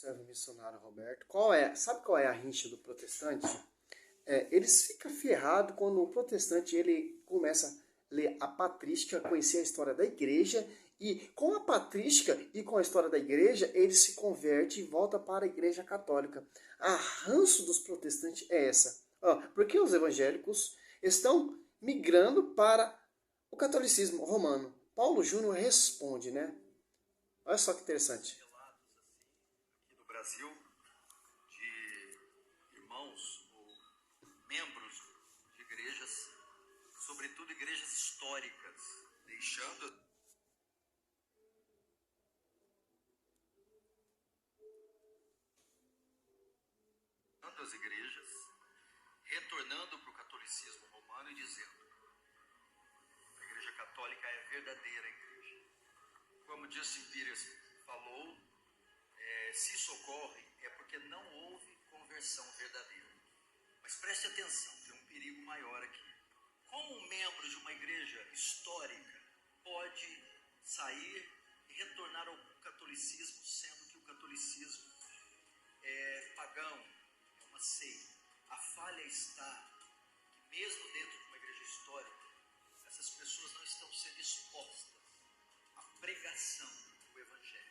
Servo missionário Roberto, sabe qual é a rincha do protestante? Eles ficam ferrados quando o protestante ele começa a ler a patrística, conhecer a história da igreja, e com a patrística e com a história da igreja, ele se converte e volta para a igreja católica. A ranço dos protestantes é essa. Porque os evangélicos estão migrando para o catolicismo romano. Paulo Júnior responde, né? Olha só que interessante. Aqui no Brasil, de irmãos ou membros de igrejas, sobretudo igrejas históricas, deixando as igrejas, retornando para o catolicismo romano e dizendo: a igreja católica é a verdadeira igreja. Como Justin Peters falou, se isso ocorre é porque não houve conversão verdadeira. Mas preste atenção, tem um perigo maior aqui. Como um membro de uma igreja histórica pode sair e retornar ao catolicismo, sendo que o catolicismo é pagão, é uma seita? A falha está que mesmo dentro de uma igreja histórica, essas pessoas não estão sendo expostas à pregação do evangelho.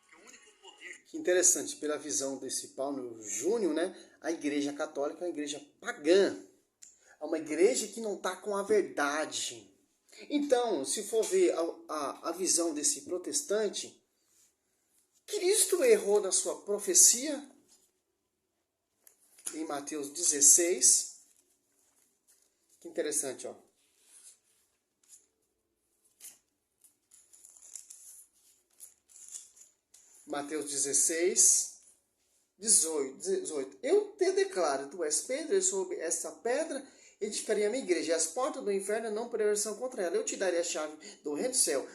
Que o único poder... Que interessante, pela visão desse Paulo Júnior, né? A igreja católica é uma igreja pagã. É uma igreja que não está com a verdade. Então, se for ver a visão desse protestante, Cristo errou na sua profecia, em Mateus 16. Que interessante, ó. Mateus 16, 18. Eu te declaro, tu és Pedro, e sobre essa pedra edificarei a minha igreja, e as portas do inferno não prevalecerão contra ela. Eu te darei a chave do reino do céu.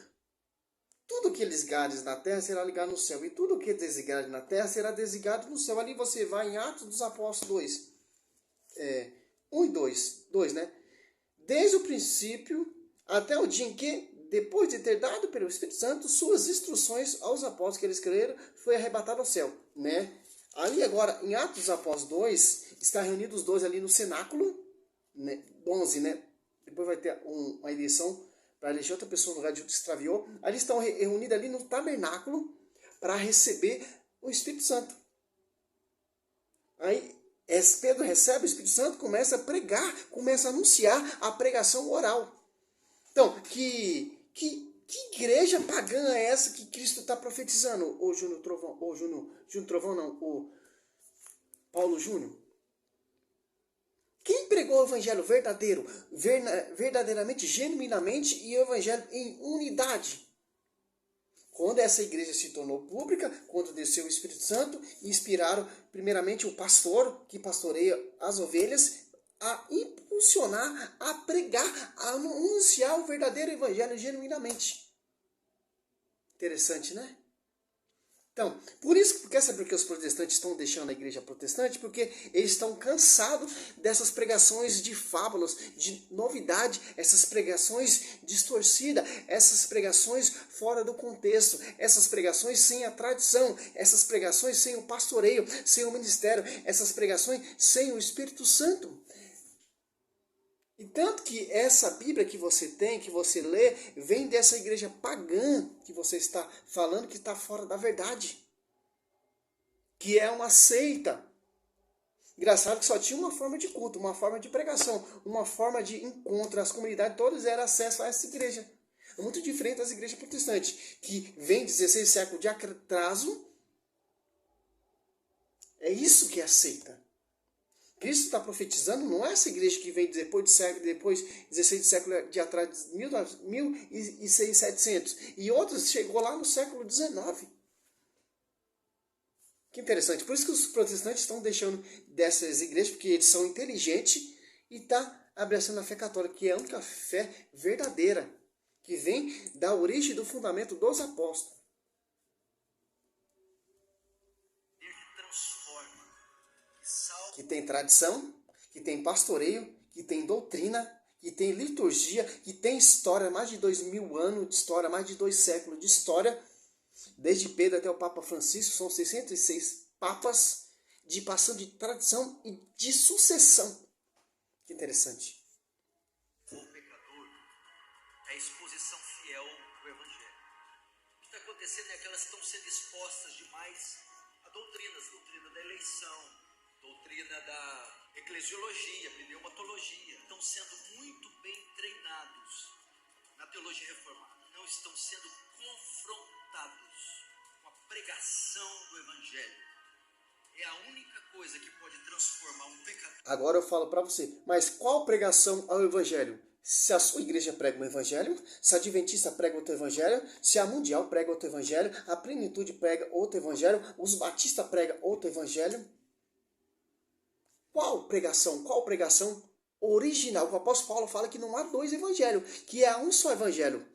Tudo que ligares na terra será ligado no céu, e tudo que desligares na terra será desligado no céu. Ali você vai em Atos dos Apóstolos 2, 1 e 2, né? Desde o princípio até o dia em que, depois de ter dado pelo Espírito Santo suas instruções aos apóstolos que eles creram, foi arrebatado ao céu, né? Ali agora, em Atos dos Apóstolos 2, está reunidos os dois ali no cenáculo, né? 11, né? Depois vai ter uma eleição para eleger outra pessoa no lugar de Judas que extraviou. Ali estão reunidos ali no tabernáculo para receber o Espírito Santo. Aí Pedro recebe o Espírito Santo, começa a pregar, começa a anunciar a pregação oral. Então, que igreja pagã é essa que Cristo está profetizando? O Júnior Trovão, o Paulo Júnior. Quem pregou o evangelho verdadeiro, verdadeiramente, genuinamente, e o evangelho em unidade? Quando essa igreja se tornou pública, quando desceu o Espírito Santo, inspiraram primeiramente o pastor, que pastoreia as ovelhas, a impulsionar, a pregar, a anunciar o verdadeiro evangelho genuinamente. Interessante, né? Então, por isso, quer saber por que os protestantes estão deixando a igreja protestante? Porque eles estão cansados dessas pregações de fábulas, de novidade, essas pregações distorcidas, essas pregações fora do contexto, essas pregações sem a tradição, essas pregações sem o pastoreio, sem o ministério, essas pregações sem o Espírito Santo. E tanto que essa Bíblia que você tem, que você lê, vem dessa igreja pagã que você está falando que está fora da verdade. Que é uma seita. Engraçado que só tinha uma forma de culto, uma forma de pregação, uma forma de encontro. As comunidades todas eram acesso a essa igreja. É muito diferente das igrejas protestantes, que vem 16 séculos de atraso. É isso que é a seita. Cristo está profetizando, não é essa igreja que vem depois 16 séculos de atrás, 1600, e outras chegou lá no século XIX. Que interessante, por isso que os protestantes estão deixando dessas igrejas, porque eles são inteligentes e estão abraçando a fé católica, que é a única fé verdadeira, que vem da origem do fundamento dos apóstolos. Que tem tradição, que tem pastoreio, que tem doutrina, que tem liturgia, que tem história, mais de 2000 anos de história, mais de 2 séculos de história, Desde Pedro até o Papa Francisco, são 606 papas de passão de tradição e de sucessão. Que interessante. O pecador é a exposição fiel do Evangelho. O que está acontecendo é que elas estão sendo expostas demais a doutrina da eleição, doutrina da eclesiologia, pneumatologia. Estão sendo muito bem treinados na teologia reformada. Não estão sendo confrontados com a pregação do Evangelho. É a única coisa que pode transformar um pecador. Agora eu falo para você, mas qual pregação ao Evangelho? Se a sua igreja prega um Evangelho, se a Adventista prega outro Evangelho, se a Mundial prega outro Evangelho, a Plenitude prega outro Evangelho, os Batistas pregam outro Evangelho. Qual pregação? Qual pregação original? O apóstolo Paulo fala que não há dois evangelhos, que há um só evangelho.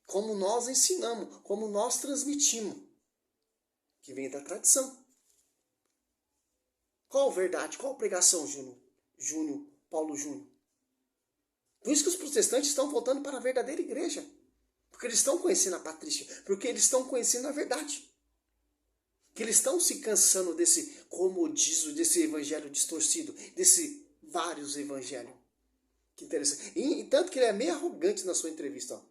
Como nós ensinamos, como nós transmitimos, que vem da tradição. Qual verdade? Qual pregação, Paulo Júnior? Por isso que os protestantes estão voltando para a verdadeira igreja. Porque eles estão conhecendo a patrística. Porque eles estão conhecendo a verdade. Que eles estão se cansando desse comodismo, desse evangelho distorcido, desse vários evangelhos. Que interessante. E tanto que ele é meio arrogante na sua entrevista. Ó.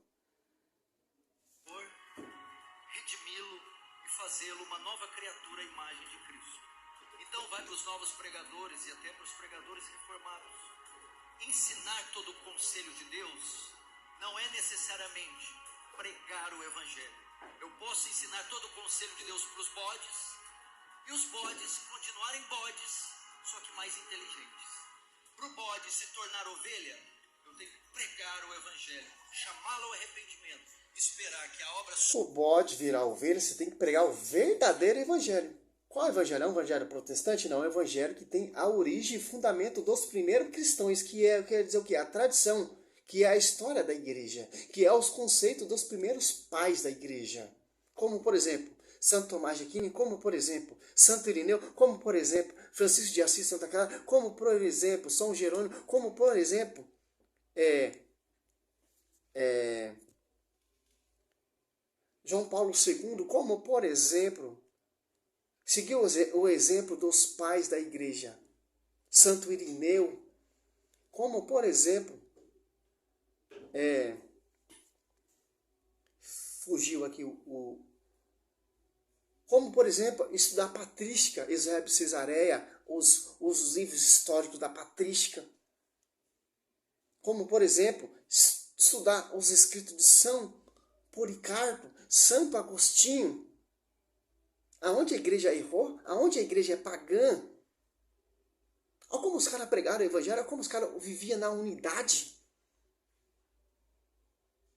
Redimi-lo e fazê-lo uma nova criatura à imagem de Cristo. Então vai para os novos pregadores e até para os pregadores reformados. Ensinar todo o conselho de Deus não é necessariamente pregar o Evangelho. Eu posso ensinar todo o conselho de Deus para os bodes e os bodes continuarem bodes, só que mais inteligentes. Para o bode se tornar ovelha, eu tenho que pregar o Evangelho, chamá-lo ao arrependimento, esperar que a obra... O bode virar ovelha, você tem que pregar o verdadeiro Evangelho. Qual evangelho? É um evangelho protestante? Não, é um evangelho que tem a origem e fundamento dos primeiros cristãos, que quer dizer o quê? A tradição, que é a história da igreja, que é os conceitos dos primeiros pais da igreja. Como, por exemplo, Santo Tomás de Aquino, como, por exemplo, Santo Irineu, como, por exemplo, Francisco de Assis, Santa Clara, como, por exemplo, São Jerônimo, como, por exemplo, João Paulo II, como, por exemplo, seguiu o exemplo dos pais da igreja, Santo Irineu, como, por exemplo, fugiu aqui como, por exemplo, estudar patrística, Eusébio de Cesareia, os livros históricos da patrística, como, por exemplo, estudar os escritos de São Policarpo, Santo Agostinho, aonde a igreja errou, aonde a igreja é pagã. Olha como os caras pregaram o evangelho, olha como os caras viviam na unidade.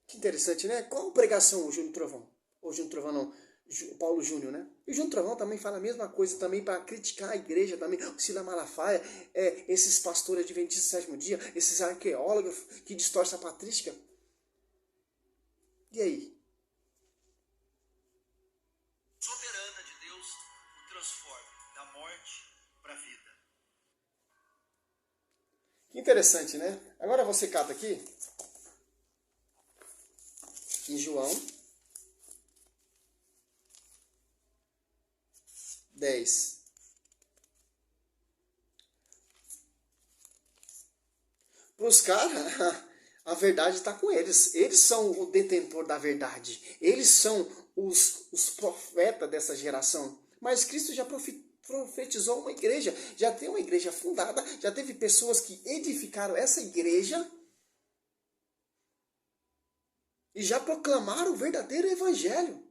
Que interessante, né? Qual pregação o Júnior Trovão? Ou Júnior Trovão não, Paulo Júnior, né? E o Júnior Trovão também fala a mesma coisa, também para criticar a igreja, também. O Silas Malafaia, esses pastores adventistas do sétimo dia, esses arqueólogos que distorcem a patrística. E aí? Soberana de Deus o transforma da morte para a vida. Que interessante, né? Agora você cata aqui em João 10. Para os caras, a verdade está com eles. Eles são o detentor da verdade. Eles são os profetas dessa geração. Mas Cristo já profetizou uma igreja. Já tem uma igreja fundada. Já teve pessoas que edificaram essa igreja. E já proclamaram o verdadeiro evangelho.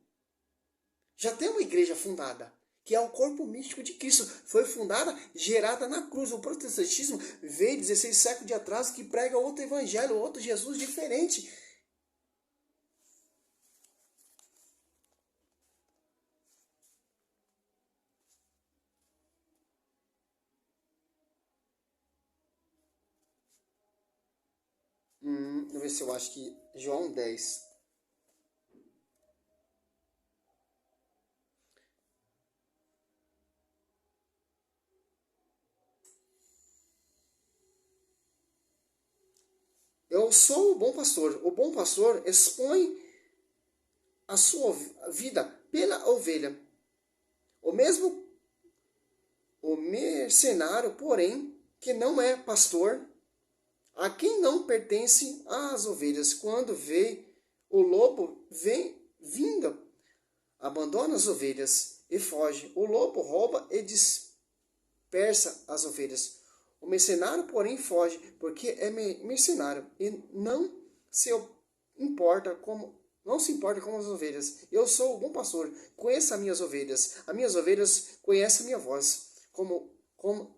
Já tem uma igreja fundada, que é o corpo místico de Cristo. Foi fundada, gerada na cruz. O protestantismo veio 16 séculos de atraso que prega outro evangelho, outro Jesus diferente. Vamos ver se eu acho que João 10. Eu sou o bom pastor. O bom pastor expõe a sua vida pela ovelha. O mercenário, porém, que não é pastor, a quem não pertencem as ovelhas, quando vê o lobo vindo, abandona as ovelhas e foge. O lobo rouba e dispersa as ovelhas. O mercenário, porém, foge, porque é mercenário e não se importa com as ovelhas. Eu sou o bom pastor, conheço as minhas ovelhas conhecem a minha voz. Como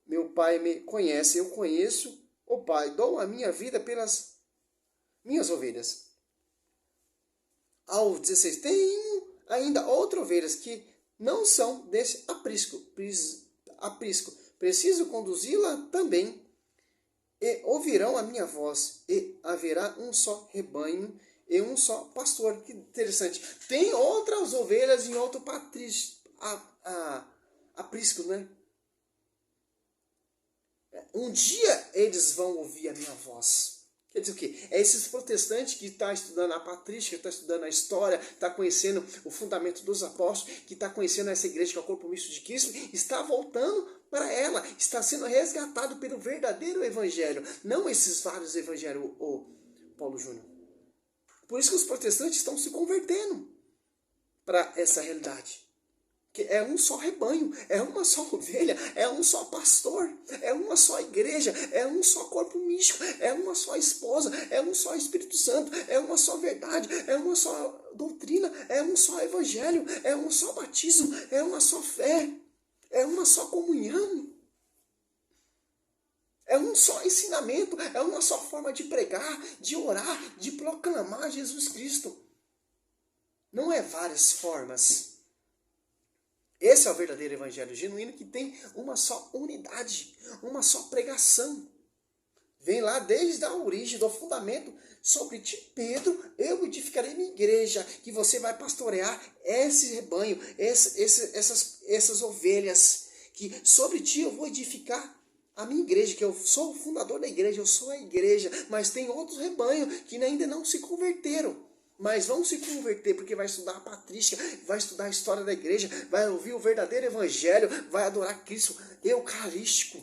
meu Pai me conhece, eu conheço o Pai, dou a minha vida pelas minhas ovelhas. Ao 16, tenho ainda outras ovelhas que não são desse aprisco. Preciso conduzi-la também, e ouvirão a minha voz, e haverá um só rebanho e um só pastor. Que interessante. Tem outras ovelhas em outro aprisco, né? Um dia eles vão ouvir a minha voz. Quer dizer o quê? É esses protestantes que estão estudando a patrística, que estão estudando a história, está conhecendo o fundamento dos apóstolos, que está conhecendo essa igreja que é o corpo misto de Cristo, está voltando para ela, está sendo resgatado pelo verdadeiro evangelho, não esses vários evangelhos, o Paulo Júnior. Por isso que os protestantes estão se convertendo para essa realidade. Que é um só rebanho, é uma só ovelha, é um só pastor, é uma só igreja, é um só corpo místico, é uma só esposa, é um só Espírito Santo, é uma só verdade, é uma só doutrina, é um só evangelho, é um só batismo, é uma só fé, é uma só comunhão, é um só ensinamento, é uma só forma de pregar, de orar, de proclamar Jesus Cristo. Não é várias formas. Esse é o verdadeiro evangelho genuíno, que tem uma só unidade, uma só pregação. Vem lá desde a origem, do fundamento. Sobre ti, Pedro, eu edificarei minha igreja, que você vai pastorear esse rebanho, essas ovelhas, que sobre ti eu vou edificar a minha igreja, que eu sou o fundador da igreja, eu sou a igreja, mas tem outros rebanhos que ainda não se converteram. Mas vão se converter, porque vai estudar a patrística, vai estudar a história da igreja, vai ouvir o verdadeiro evangelho, vai adorar Cristo eucarístico.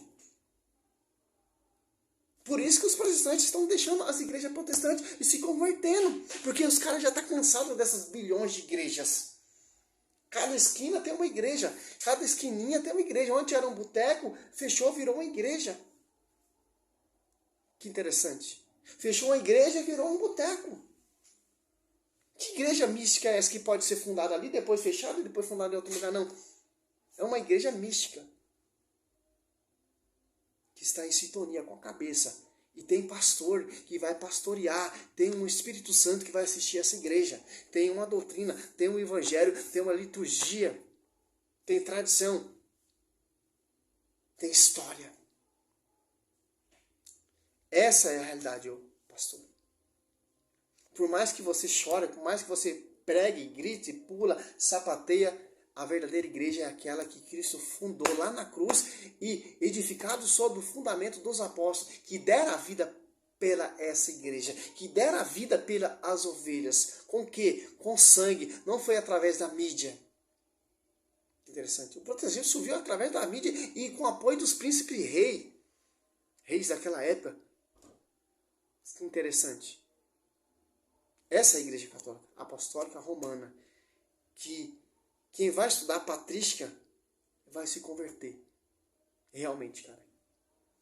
Por isso que os protestantes estão deixando as igrejas protestantes e se convertendo, porque os caras já estão cansados dessas bilhões de igrejas. Cada esquina tem uma igreja, cada esquininha tem uma igreja. Onde era um boteco, fechou, virou uma igreja. Que interessante. Fechou uma igreja, virou um boteco. Que igreja mística é essa que pode ser fundada ali, depois fechada e depois fundada em outro lugar? Não. É uma igreja mística. Que está em sintonia com a cabeça. E tem pastor que vai pastorear. Tem um Espírito Santo que vai assistir essa igreja. Tem uma doutrina, tem um evangelho, tem uma liturgia. Tem tradição. Tem história. Essa é a realidade, pastor. Por mais que você chore, por mais que você pregue, grite, pula, sapateia, a verdadeira igreja é aquela que Cristo fundou lá na cruz e edificado sobre o fundamento dos apóstolos, que deram a vida pela essa igreja, que deram a vida pelas ovelhas. Com quê? Com sangue. Não foi através da mídia. Interessante. O protestantismo surgiu através da mídia e com o apoio dos príncipes reis daquela época. Interessante. Essa é a igreja católica, apostólica romana, que quem vai estudar patrística vai se converter. Realmente, cara.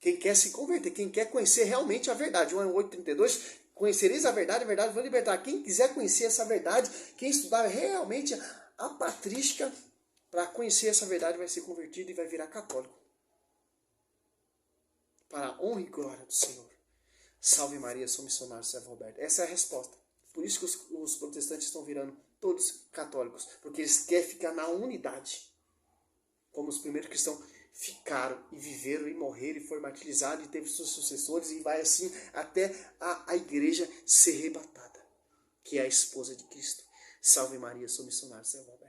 Quem quer se converter, quem quer conhecer realmente a verdade. João 8,32, conhecereis a verdade vai libertar. Quem quiser conhecer essa verdade, quem estudar realmente a patrística, para conhecer essa verdade, vai ser convertido e vai virar católico. Para a honra e glória do Senhor. Salve Maria, sou missionário servo Roberto. Essa é a resposta. Por isso que os protestantes estão virando todos católicos. Porque eles querem ficar na unidade. Como os primeiros cristãos ficaram e viveram e morreram e foram martirizados e teve seus sucessores. E vai assim até a igreja ser arrebatada. Que é a esposa de Cristo. Salve Maria, sou missionário servo Roberto.